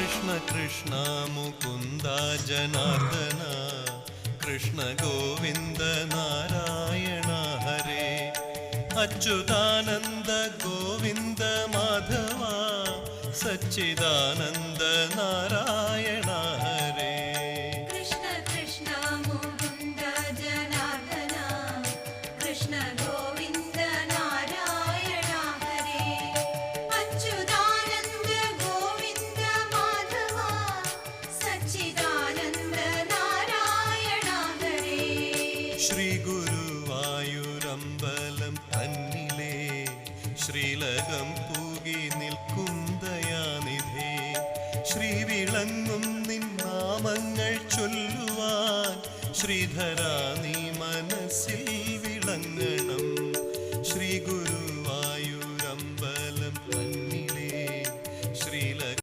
കൃഷ്ണ കൃഷ്ണ മുകുന്ദ ജനാർദ്ദന കൃഷ്ണ ഗോവിന്ദ നാരായണ ഹരേ അച്യുതാനന്ദ ഗോവിന്ദ മാധവ സച്ചിദാനന്ദ നാരായണ ഹരേ കൃഷ്ണ കൃഷ്ണ മുകുന്ദ ജനാർദ്ദന കൃഷ്ണ ഗോവിന്ദ നാരായണ ഹരേ അച്യുതാനന്ദ ഗോവിന്ദ മാധവ സച്ചിദാനന്ദ നാരായണ ഹരേ ശ്രീ ഗുരുവായൂരമ്പലം തന്നിലേ ശ്രീലകം പൂകി നിൽക്കും ദയാനിധേ ശ്രീ വിളങ്ങും നിൻ നാമങ്ങൾ ചൊല്ലുവാൻ ശ്രീധരാ നീ മനസ്സിൽ വിളങ്ങണം